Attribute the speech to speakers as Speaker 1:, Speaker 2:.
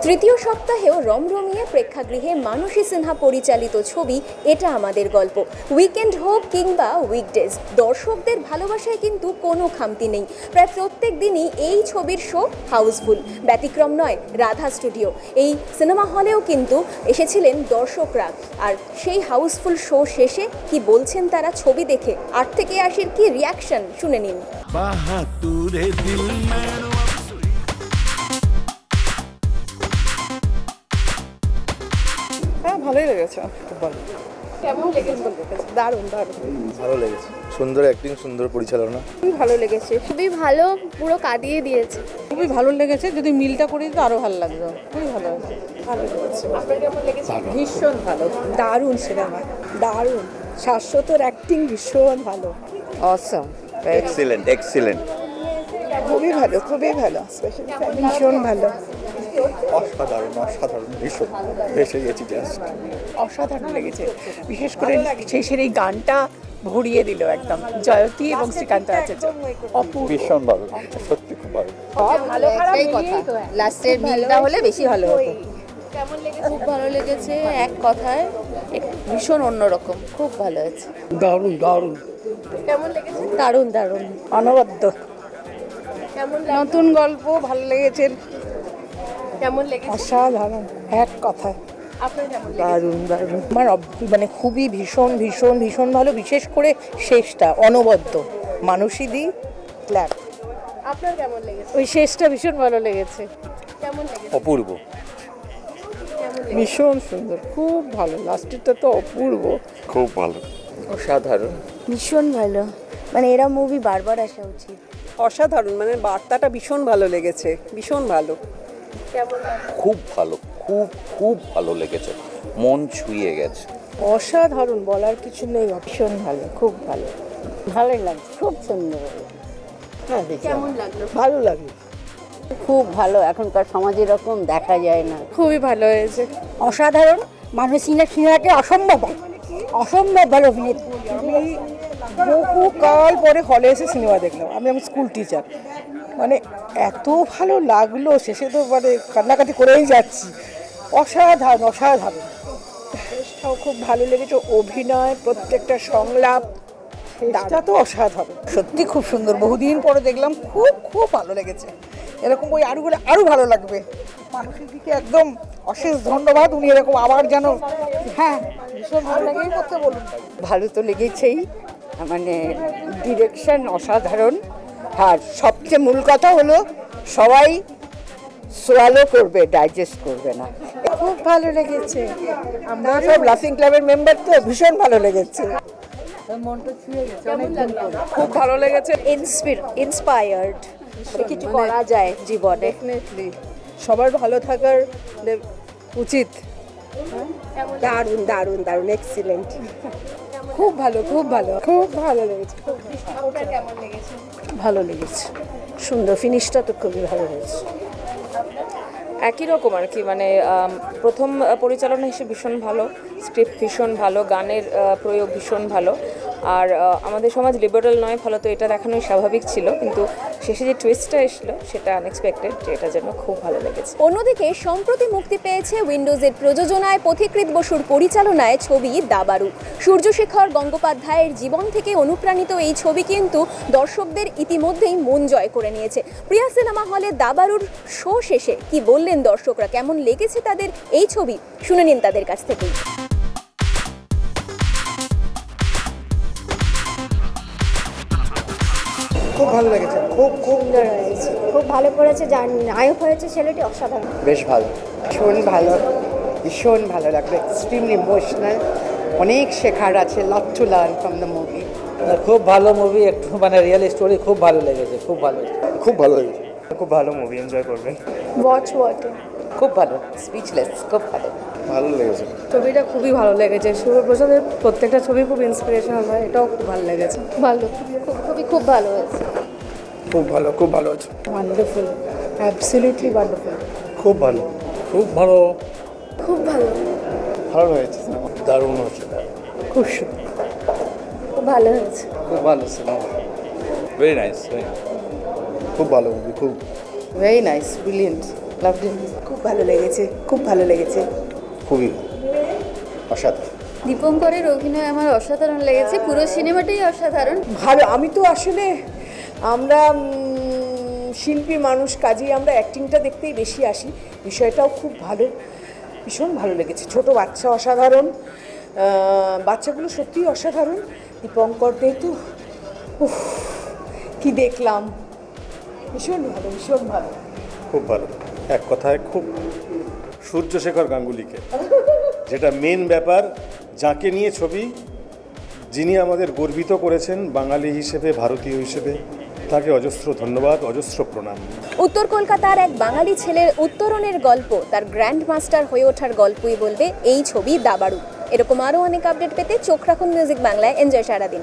Speaker 1: তৃতীয় সপ্তাহেও রমরমিয়ে প্রেক্ষাগৃহে মানসী সিনহা পরিচালিত ছবি এটা আমাদের গল্প। উইকেন্ড হোক কিংবা উইকডেজ, দর্শকদের ভালোবাসায় কিন্তু কোনো খামতি নেই। প্রায় প্রত্যেক দিনই এই ছবির শো হাউসফুল। ব্যতিক্রম নয় রাধা স্টুডিও। এই সিনেমা হলেও কিন্তু এসেছিলেন দর্শকরা। আর সেই হাউসফুল শো শেষে কি বলছেন তারা ছবি দেখে, 8 থেকে 80 কি রিয়াকশন শুনে নিন।
Speaker 2: ভালোই লেগেছে, খুব ভালো।
Speaker 1: কেমন লেগেছে?
Speaker 2: দারুণ দারুণ,
Speaker 3: ভালো লেগেছে। সুন্দর অ্যাক্টিং, সুন্দর পরিচালনা।
Speaker 1: খুবই ভালো লেগেছে, খুবই ভালো, পুরো কাঁদিয়ে দিয়েছে।
Speaker 2: খুবই ভালো লেগেছে। যদি মিলটা করি তো আরো ভালো লাগতো। খুবই ভালো হয়েছে, ভালো লেগেছে।
Speaker 1: আপনার কেমন লেগেছে?
Speaker 2: ভীষণ ভালো, দারুণ সিনেমা, দারুণ। শাশ্বতর অ্যাক্টিং ভীষণ ভালো। অসম,
Speaker 3: এক্সিলেন্ট এক্সিলেন্ট,
Speaker 2: খুবই ভালো, খুবই ভালো, ভীষণ ভালো,
Speaker 3: অসাধারণ অসাধারণ, ভীষণ এসে গেছি জাস্ট।
Speaker 2: অসাধারণ লেগেছে। বিশেষ করে শেষের এই গানটা ভরিয়ে দিল একদম। জয়তী এবং শ্রীকান্ত আছে, অপূর্ব,
Speaker 3: ভীষণ ভালো, সত্যি খুব ভালো।
Speaker 2: ভালো খারাপ কথা, লাস্টের মিলটা হলে বেশি ভালো হতো।
Speaker 1: কেমন লেগেছে?
Speaker 4: খুব ভালো লেগেছে, এক কথায় ভীষণ অন্যরকম, খুব ভালো হয়েছে।
Speaker 2: দারুণ দারুণ,
Speaker 1: কেমন লেগেছে?
Speaker 4: দারুণ দারুণ,
Speaker 2: অনবদ্য।
Speaker 1: কেমন
Speaker 2: নতুন গল্প, ভালো লেগেছে,
Speaker 1: কেমন লেগেছে?
Speaker 2: অসাধারণ, এক কথায়
Speaker 1: আপনার কেমন লেগেছে?
Speaker 2: দারুণ দারুণ। আমার মানে খুবই ভীষণ ভীষণ ভীষণ ভালো। বিশেষ করে শেষটা অনবদ্য। মানসীদি ক্ল্যাপ।
Speaker 1: আপনার কেমন লেগেছে?
Speaker 4: ওই শেষটা ভীষণ ভালো লেগেছে।
Speaker 1: কেমন লেগেছে?
Speaker 3: অপূর্ব,
Speaker 2: ভীষণ সুন্দর, খুব ভালো। লাস্টেরটা তো অপূর্ব,
Speaker 3: খুব ভালো,
Speaker 2: অসাধারণ,
Speaker 4: ভীষণ ভালো, মানে এরা মুভি বারবার আসা উচিত।
Speaker 2: অসাধারণ। মানে বার্তাটা ভীষণ ভালো লেগেছে, ভীষণ ভালো।
Speaker 1: কেমন লাগছে?
Speaker 5: খুব ভালো, খুব খুব ভালো লেগেছে, মন ছুঁয়ে গেছে।
Speaker 2: অসাধারণ, বলার কিছু নেই। ভীষণ ভালো, খুব ভালো,
Speaker 4: ভালোই লাগছে, খুব সুন্দর,
Speaker 2: হ্যাঁ
Speaker 1: কেমন লাগলো?
Speaker 2: ভালো লাগে।
Speaker 4: খুব ভালো। এখনকার সমাজে এরকম দেখা যায় না।
Speaker 1: খুবই ভালো হয়েছে।
Speaker 4: অসাধারণ। মানসী সিনহাকে অসম্ভব অসম্ভব ভালো অভিনেত্রী।
Speaker 2: বহু কাল পরে হলে এসে সিনেমা দেখলাম। আমি স্কুল টিচার, মানে এত ভালো লাগলো, শেষে তো মানে কান্নাকাটি করেই যাচ্ছি। অসাধারণ অসাধারণ, শেষটাও খুব ভালো লেগেছে। অভিনয়, প্রত্যেকটা সংলাপ, শেষটা তো অসাধারণ, সত্যি খুব সুন্দর। বহুদিন পরে দেখলাম, খুব খুব ভালো লেগেছে। এরকম বই আরও হলে আরও ভালো লাগবে। মানুষের দিকে একদম অশেষ ধন্যবাদ। উনি এরকম আবার যেন, হ্যাঁ ভীষণ ভালো লাগে। করতে বলুন।
Speaker 6: ভালো তো লেগেছেই, মানে ডিরেকশন অসাধারণ। আর সবচেয়ে মূল কথা হলো সবাই সোয়ালো করবে, ডাইজেস্ট করবে না।
Speaker 2: খুব ভালো লেগেছে। আমরা সব লাফিং ক্লাবের মেম্বার, তো ভীষণ ভালো লেগেছে।
Speaker 1: খুব ভালো লেগেছে।
Speaker 4: ইন্সপায়ার্ড, কিছু করা যায় জীবনে।
Speaker 2: ডেফিনেটলি সবার ভালো থাকার উচিত। দারুণ দারুণ দারুণ, এক্সিলেন্ট, খুব ভালো, খুব ভালো, খুব ভালো লেগেছে।
Speaker 1: আপনার কেমন লেগেছে?
Speaker 4: ভালো লেগেছে, সুন্দর। ফিনিশটা তো খুবই ভালো হয়েছে।
Speaker 7: একই রকম আর কি, মানে প্রথম পরিচালনা হিসেবে ভীষণ ভালো, স্ক্রিপ্ট ভীষণ ভালো, গানের প্রয়োগ ভীষণ ভালো। আর আমাদের সমাজ লিবারেল নয়, ফলত এটা দেখানোই স্বাভাবিক ছিল, কিন্তু শেষে যে টুইস্টটা এসলো সেটা আনএক্সপেক্টেড, যেটার জন্য খুব ভালো লেগেছে।
Speaker 1: অন্যদিকে সম্প্রতি মুক্তি পেয়েছে উইন্ডোজের প্রযোজনায় পথিকৃৎ বসুর পরিচালনায় ছবি দাবারু। সূর্যশেখর গঙ্গোপাধ্যায়ের জীবন থেকে অনুপ্রাণিত এই ছবি কিন্তু দর্শকদের ইতিমধ্যেই মন জয় করে নিয়েছে। প্রিয়া সিনেমা হলে দাবারুর শো শেষে কি বললেন দর্শকরা, কেমন লেগেছে তাদের এই ছবি, শুনে নিন তাদের কাছ থেকেই।
Speaker 2: খুব ভালো লেগেছে, খুব খুব
Speaker 8: সুন্দর হয়েছে, খুব ভালো করেছে। যার নায়ক হয়েছে ছেলেটি অসাধারণ।
Speaker 6: বেশ ভালো, ভীষণ ভালো, ভীষণ ভালো লাগলো। এক্সট্রিমলি ইমোশনাল, অনেক শেখার আছে, lot to learn from the movie.
Speaker 9: খুব ভালো মুভি, একটু মানে রিয়েল স্টোরি, খুব ভালো লেগেছে, খুব ভালো,
Speaker 3: খুব ভালো লেগেছে, খুব ভালো মুভি, এনজয় করবেন।
Speaker 8: ওয়াচ ওয়াটে
Speaker 6: খুব ভালো, স্পিচলেস, খুব ভালো,
Speaker 3: ভালো লেগেছে।
Speaker 4: ছবিটা খুবই ভালো লেগেছে। সুরপ্রসাদের প্রত্যেকটা ছবি খুব ইন্সপিরেশনাল হয়, এটাও খুব ভালো লেগেছে।
Speaker 8: ভালো, খুব ভালো হয়েছে।
Speaker 3: খুব ভালো, খুব ভালো আছে,
Speaker 2: ওয়ান্ডারফুল, অ্যাবসলিউটলি ওয়ান্ডারফুল,
Speaker 3: খুব ভালো,
Speaker 9: খুব ভালো,
Speaker 8: খুব ভালো,
Speaker 3: ভালো হয়েছে সিনেমা, দারুণ হচ্ছে,
Speaker 2: খুব সুন্দর,
Speaker 8: খুব ভালো হয়েছে।
Speaker 3: খুব ভালো সিনেমা,
Speaker 5: ভেরি নাইস,
Speaker 3: খুব ভালো মুভি, খুব
Speaker 6: ভেরি নাইস, ব্রিলিয়েন্ট।
Speaker 4: লাভলি।
Speaker 2: খুব ভালো লেগেছে, খুব ভালো লেগেছে।
Speaker 3: খুবই অসাধারণ।
Speaker 10: দীপঙ্করের অভিনয় আমার অসাধারণ লেগেছে, পুরো সিনেমাটাই অসাধারণ।
Speaker 2: ভালো, আমি তো আসলে আমরা শিল্পী মানুষ, কাজেই আমরা অ্যাক্টিংটা দেখতেই বেশি আসি। বিষয়টাও খুব ভালো, ভীষণ ভালো লেগেছে। ছোট বাচ্চা অসাধারণ, বাচ্চাগুলো সত্যিই অসাধারণ। দীপঙ্কর দে তো উফ, কি দেখলাম, ভীষণ ভালো, ভীষণ ভালো।
Speaker 11: খুব ভালো, এক কথায় খুব সূর্যশেখর গাঙ্গুলিকে, যেটা মেন ব্যাপার, যাকে নিয়ে ছবি, যিনি আমাদের গর্বিত করেছেন বাঙালি হিসেবে, ভারতীয় হিসেবে, তাকে অজস্র ধন্যবাদ, অজস্র প্রণাম।
Speaker 1: উত্তর কলকাতার এক বাঙালি ছেলের উত্তরণের গল্প, তার গ্র্যান্ড মাস্টার হয়ে ওঠার গল্পই বলবে এই ছবি দাবাড়ু। এরকম আরও অনেক আপডেট পেতে চোখ রাখুন মিউজিক বাংলায়। এনজয় সারাদিন।